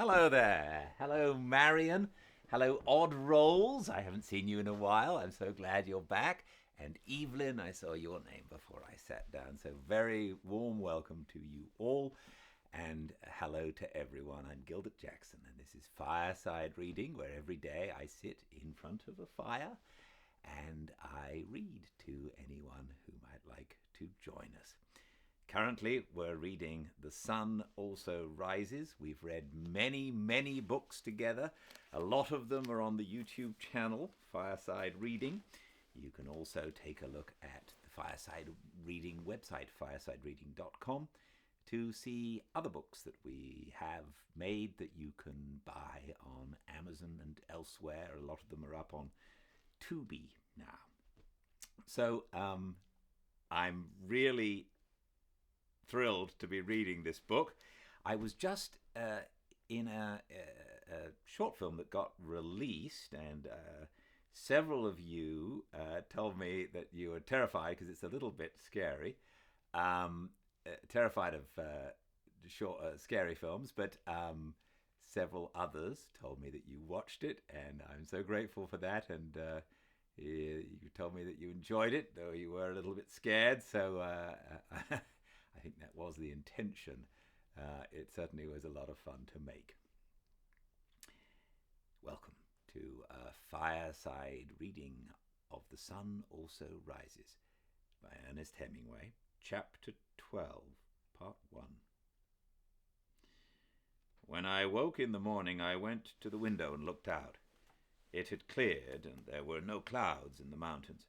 Hello there. Hello, Marion. Hello, Odd Rolls. I haven't seen you in a while. I'm so glad you're back. And Evelyn, I saw your name before I sat down. So very warm welcome to you all. And hello to everyone. I'm Gildart Jackson, and this is Fireside Reading, where every day I sit in front of a fire and I read to anyone who might like to join us. Currently, we're reading The Sun Also Rises. We've read many books together. A lot of them are on the YouTube channel, Fireside Reading. You can also take a look at the Fireside Reading website, firesidereading.com, to see other books that we have made that you can buy on Amazon and elsewhere. A lot of them are up on Tubi now. So I'm really thrilled to be reading this book. I was just in a short film that got released, and several of you told me that you were terrified because it's a little bit scary. Terrified of scary films, but several others told me that you watched it, and I'm so grateful for that. And you told me that you enjoyed it, though you were a little bit scared. So I think that was the intention. It certainly was a lot of fun to make. Welcome to Fireside Reading of The Sun Also Rises by Ernest Hemingway, Chapter 12, Part 1. When I woke in the morning, I went to the window and looked out. It had cleared, and there were no clouds in the mountains.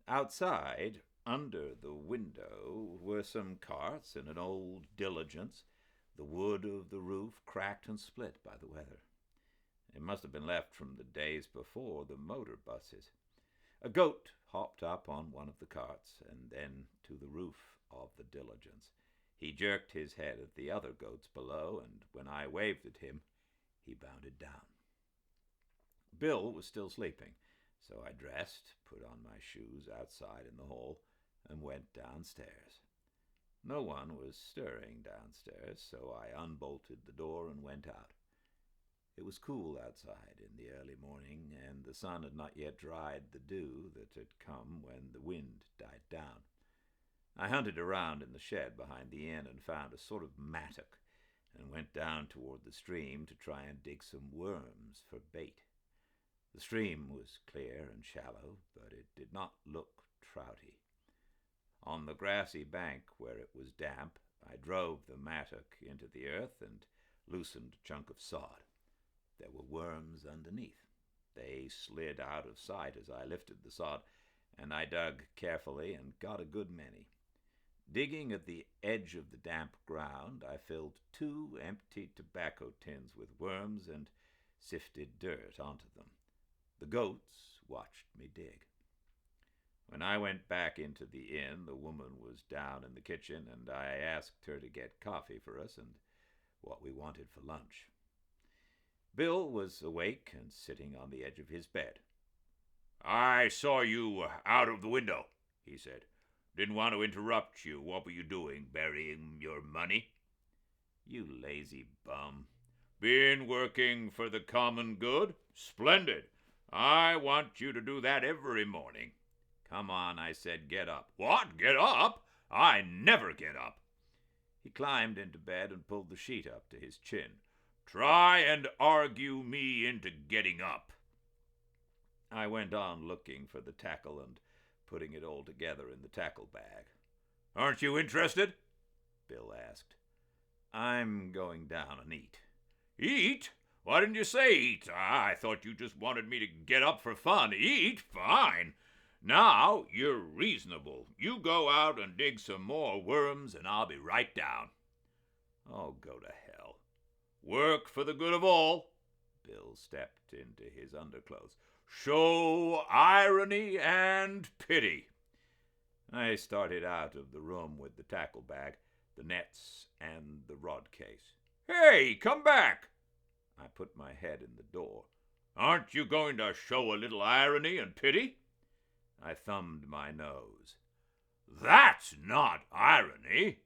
Outside, under the window, were some carts and an old diligence, the wood of the roof cracked and split by the weather. It must have been left from the days before the motor buses. A goat hopped up on one of the carts and then to the roof of the diligence. He jerked his head at the other goats below, and when I waved at him, he bounded down. Bill was still sleeping, so I dressed, put on my shoes outside in the hall, and went downstairs. No one was stirring downstairs, so I unbolted the door and went out. It was cool outside in the early morning, and the sun had not yet dried the dew that had come when the wind died down. I hunted around in the shed behind the inn and found a sort of mattock, and went down toward the stream to try and dig some worms for bait. The stream was clear and shallow, but it did not look trouty. On the grassy bank, where it was damp, I drove the mattock into the earth and loosened a chunk of sod. There were worms underneath. They slid out of sight as I lifted the sod, and I dug carefully and got a good many. Digging at the edge of the damp ground, I filled 2 empty tobacco tins with worms and sifted dirt onto them. The goats watched me dig. When I went back into the inn, the woman was down in the kitchen, and I asked her to get coffee for us and what we wanted for lunch. Bill was awake and sitting on the edge of his bed. "I saw you out of the window," he said. "Didn't want to interrupt you. What were you doing, burying your money?" "You lazy bum." "Been working for the common good? Splendid. I want you to do that every morning." "Come on," I said, "get up." "What? Get up? I never get up." He climbed into bed and pulled the sheet up to his chin. "Try and argue me into getting up." I went on looking for the tackle and putting it all together in the tackle bag. "Aren't you interested?" Bill asked. "I'm going down and eat." "Eat? Why didn't you say eat? I thought you just wanted me to get up for fun. Eat? Fine. Now you're reasonable. You go out and dig some more worms, and I'll be right down." "Oh, go to hell." "Work for the good of all." Bill stepped into his underclothes. "Show irony and pity." I started out of the room with the tackle bag, the nets, and the rod case. "Hey, come back." I put my head in the door. "Aren't you going to show a little irony and pity?" I thumbed my nose. "That's not irony."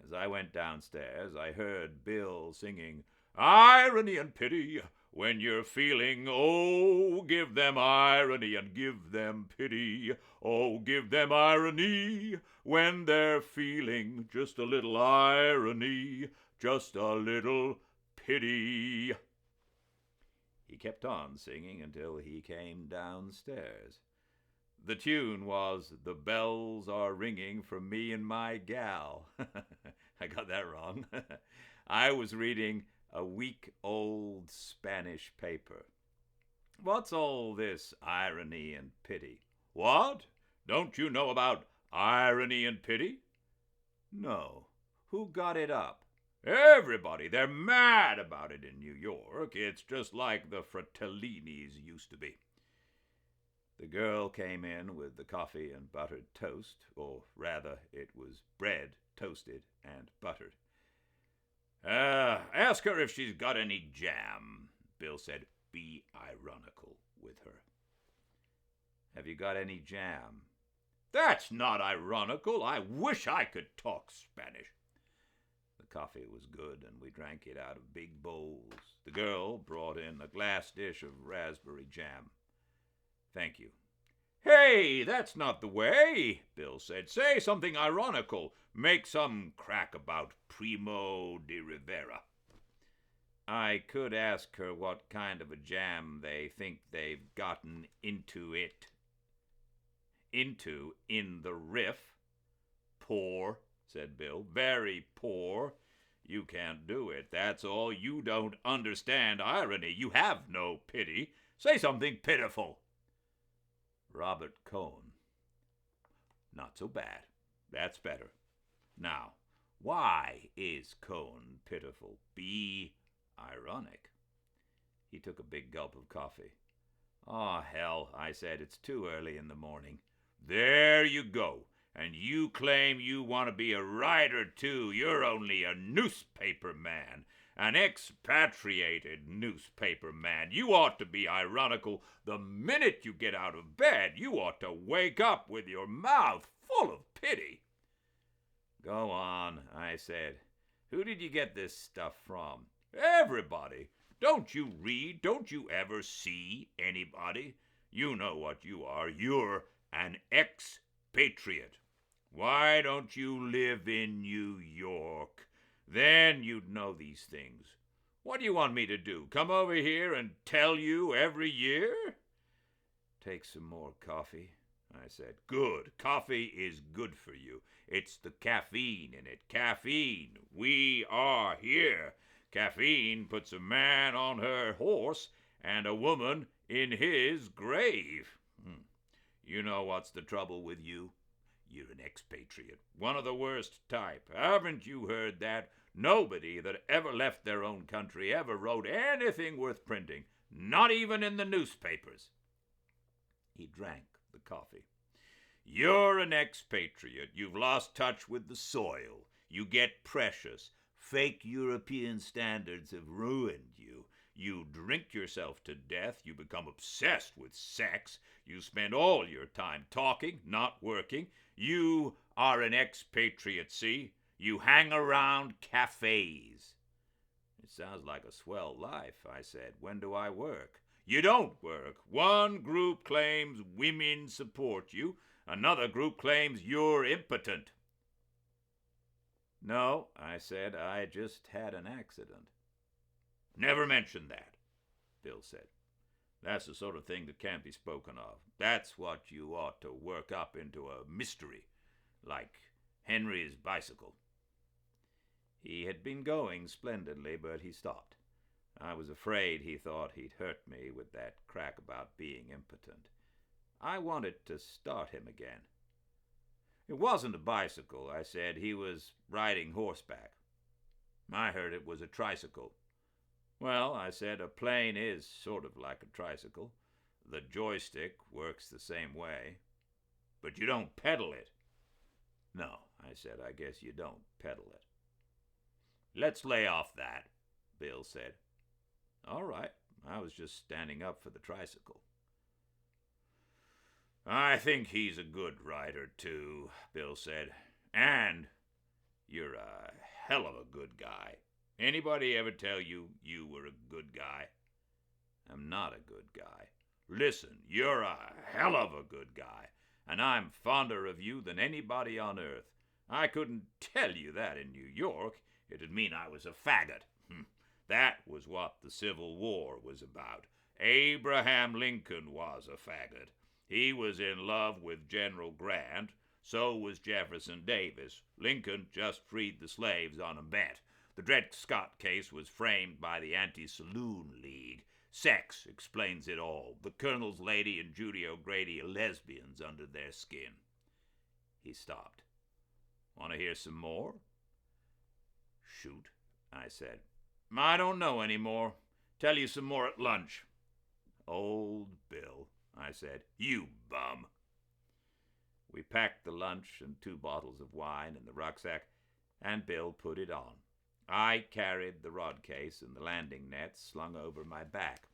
As I went downstairs, I heard Bill singing, Irony and pity when you're feeling, oh, give them irony and give them pity. Oh, give them irony when they're feeling just a little irony, just a little pity. He kept on singing until he came downstairs. The tune was "The Bells Are Ringing for Me and My Gal." I got that wrong. I was reading a week-old Spanish paper. What's all this irony and pity? What? Don't you know about irony and pity? No. Who got it up? Everybody. They're mad about it in New York. It's just like the Fratellinis used to be. The girl came in with the coffee and buttered toast, or rather, it was bread toasted and buttered. Ask her if she's got any jam, Bill said. Be ironical with her. Have you got any jam? That's not ironical. I wish I could talk Spanish. The coffee was good, and we drank it out of big bowls. The girl brought in a glass dish of raspberry jam. Thank you. Hey, that's not the way, Bill said. Say something ironical. Make some crack about Primo de Rivera. I could ask her what kind of a jam they think they've gotten into in the riff. Poor, said Bill. Very poor. You can't do it. That's all. You don't understand irony. You have no pity. Say something pitiful. Robert Cohn. Not so bad. That's better. Now, why is Cohn pitiful? Be ironic. He took a big gulp of coffee. Oh, hell, I said. It's too early in the morning. There you go. And you claim you want to be a writer, too. You're only a newspaper man. An expatriated newspaper man. You ought to be ironical the minute you get out of bed. You ought to wake up with your mouth full of pity. Go on, I said. Who did you get this stuff from? Everybody. Don't you read? Don't you ever see anybody? You know what you are. You're an expatriate. Why don't you live in New York? Then you'd know these things. What do you want me to do? Come over here and tell you every year? Take some more coffee, I said. Good. Coffee is good for you. It's the caffeine in it. Caffeine. We are here. Caffeine puts a man on her horse and a woman in his grave. You know what's the trouble with you? You're an expatriate. One of the worst type. Haven't you heard that? Nobody that ever left their own country ever wrote anything worth printing. Not even in the newspapers. He drank the coffee. You're an expatriate. You've lost touch with the soil. You get precious. Fake European standards have ruined you. You drink yourself to death. You become obsessed with sex. You spend all your time talking, not working. You are an expatriate, see? You hang around cafes. It sounds like a swell life, I said. When do I work? You don't work. One group claims women support you. Another group claims you're impotent. No, I said, I just had an accident. Never mention that, Bill said. That's the sort of thing that can't be spoken of. That's what you ought to work up into a mystery, like Henry's bicycle. He had been going splendidly, but he stopped. I was afraid he thought he'd hurt me with that crack about being impotent. I wanted to start him again. It wasn't a bicycle, I said. He was riding horseback. I heard it was a tricycle. Well, I said, a plane is sort of like a tricycle. The joystick works the same way. But you don't pedal it. No, I said, I guess you don't pedal it. Let's lay off that, Bill said. All right, I was just standing up for the tricycle. I think he's a good rider, too, Bill said. And you're a hell of a good guy. Anybody ever tell you you were a good guy? I'm not a good guy. Listen, you're a hell of a good guy, and I'm fonder of you than anybody on earth. I couldn't tell you that in New York. It'd mean I was a faggot. That was what the Civil War was about. Abraham Lincoln was a faggot. He was in love with General Grant. So was Jefferson Davis. Lincoln just freed the slaves on a bet. The Dred Scott case was framed by the Anti-Saloon League. Sex explains it all. The Colonel's lady and Judy O'Grady are lesbians under their skin. He stopped. Want to hear some more? Shoot, I said. I don't know any more. Tell you some more at lunch. Old Bill, I said. You bum. We packed the lunch and 2 bottles of wine in the rucksack, and Bill put it on. I carried the rod case and the landing nets slung over my back.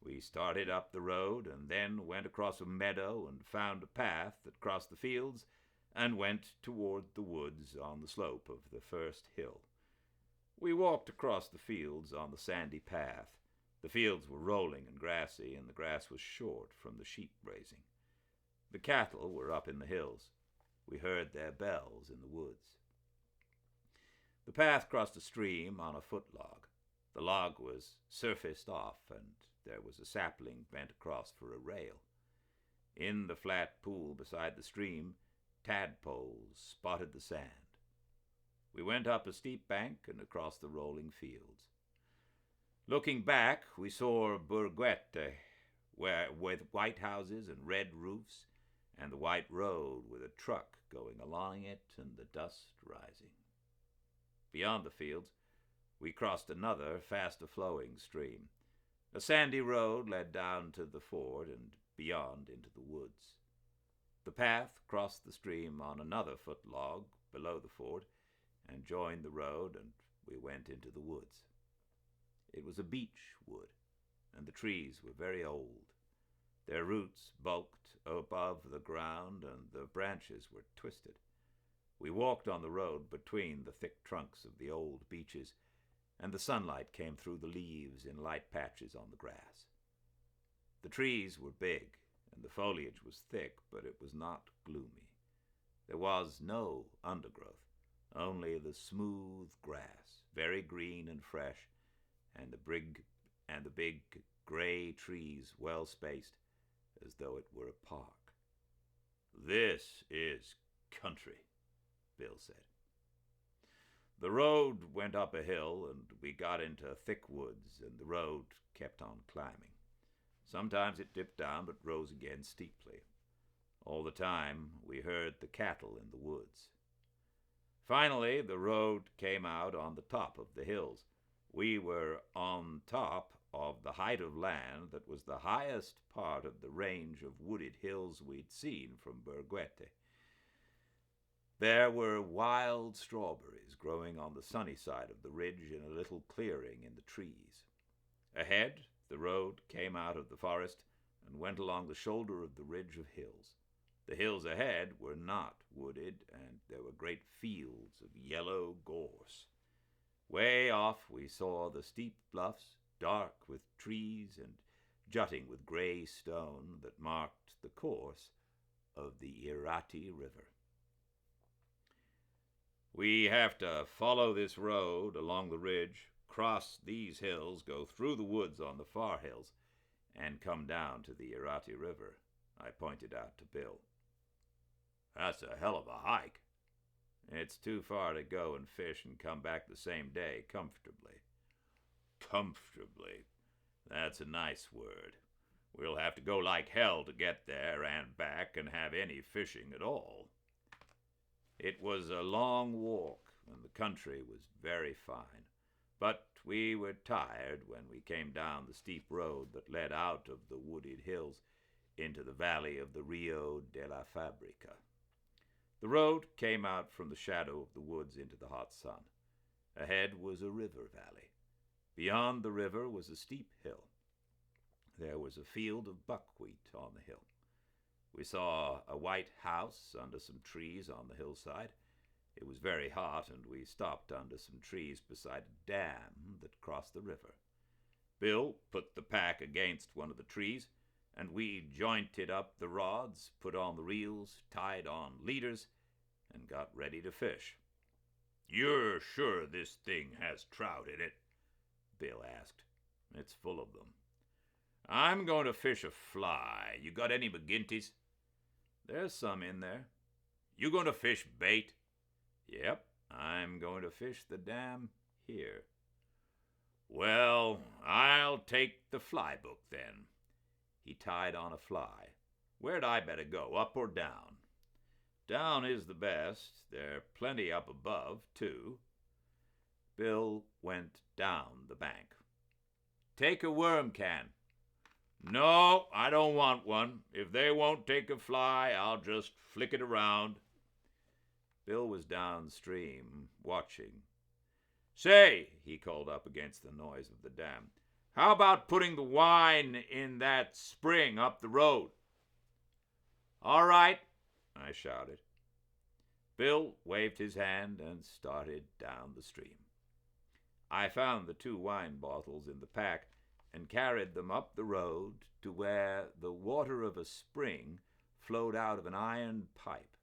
We started up the road and then went across a meadow and found a path that crossed the fields and went toward the woods on the slope of the first hill. We walked across the fields on the sandy path. The fields were rolling and grassy, and the grass was short from the sheep grazing. The cattle were up in the hills. We heard their bells in the woods. The path crossed a stream on a footlog. The log was surfaced off, and there was a sapling bent across for a rail. In the flat pool beside the stream, tadpoles spotted the sand. We went up a steep bank and across the rolling fields. Looking back, we saw Burguete, with white houses and red roofs, and the white road with a truck going along it and the dust rising. Beyond the fields, we crossed another, faster-flowing stream. A sandy road led down to the ford and beyond into the woods. The path crossed the stream on another footlog below the ford and joined the road, and we went into the woods. It was a beech wood, and the trees were very old. Their roots bulked above the ground, and the branches were twisted. We walked on the road between the thick trunks of the old beeches, and the sunlight came through the leaves in light patches on the grass. The trees were big, and the foliage was thick, but it was not gloomy. There was no undergrowth, only the smooth grass, very green and fresh, and the big gray trees well spaced, as though it were a park. This is country, Bill said. The road went up a hill, and we got into thick woods, and the road kept on climbing. Sometimes it dipped down, but rose again steeply. All the time, we heard the cattle in the woods. Finally, the road came out on the top of the hills. We were on top of the height of land that was the highest part of the range of wooded hills we'd seen from Burguete. There were wild strawberries growing on the sunny side of the ridge in a little clearing in the trees. Ahead, the road came out of the forest and went along the shoulder of the ridge of hills. The hills ahead were not wooded, and there were great fields of yellow gorse. Way off we saw the steep bluffs, dark with trees and jutting with gray stone, that marked the course of the Irati River. We have to follow this road along the ridge, cross these hills, go through the woods on the far hills, and come down to the Irati River, I pointed out to Bill. That's a hell of a hike. It's too far to go and fish and come back the same day comfortably. Comfortably. That's a nice word. We'll have to go like hell to get there and back and have any fishing at all. It was a long walk, and the country was very fine, but we were tired when we came down the steep road that led out of the wooded hills into the valley of the Rio de la Fabrica. The road came out from the shadow of the woods into the hot sun. Ahead was a river valley. Beyond the river was a steep hill. There was a field of buckwheat on the hill. We saw a white house under some trees on the hillside, It was very hot, and we stopped under some trees beside a dam that crossed the river. Bill put the pack against one of the trees, and we jointed up the rods, put on the reels, tied on leaders, and got ready to fish. "You're sure this thing has trout in it?" Bill asked. "It's full of them." "I'm going to fish a fly. You got any McGinty's?" "There's some in there." "You going to fish bait?" "Yep, I'm going to fish the dam here." "Well, I'll take the fly book then." He tied on a fly. "Where'd I better go, up or down?" "Down is the best. There are plenty up above, too." Bill went down the bank. "Take a worm can." "No, I don't want one. If they won't take a fly, I'll just flick it around." Bill was downstream, watching. "Say," he called up against the noise of the dam, "how about putting the wine in that spring up the road?" "All right," I shouted. Bill waved his hand and started down the stream. I found the 2 wine bottles in the pack and carried them up the road to where the water of a spring flowed out of an iron pipe.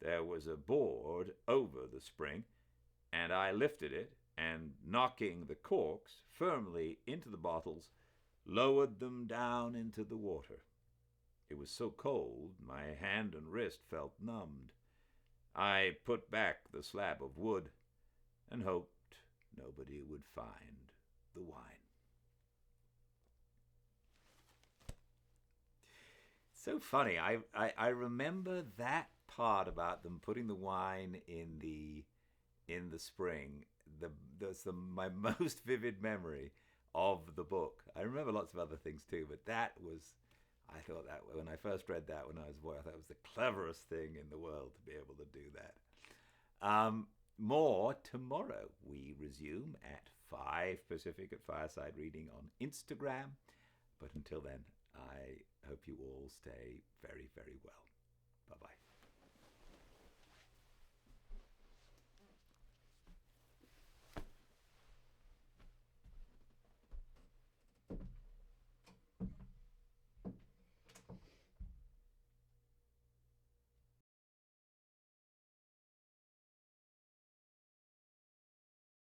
There was a board over the spring, and I lifted it and, knocking the corks firmly into the bottles, lowered them down into the water. It was so cold, my hand and wrist felt numbed. I put back the slab of wood and hoped nobody would find the wine. So funny. I remember that part about them putting the wine in the spring. That's my most vivid memory of the book. I remember lots of other things too, but I thought that when I first read that when I was a boy, I thought it was the cleverest thing in the world to be able to do that. More tomorrow. We resume at 5 Pacific at Fireside Reading on Instagram. But until then, I hope you all stay very, very well. Bye-bye.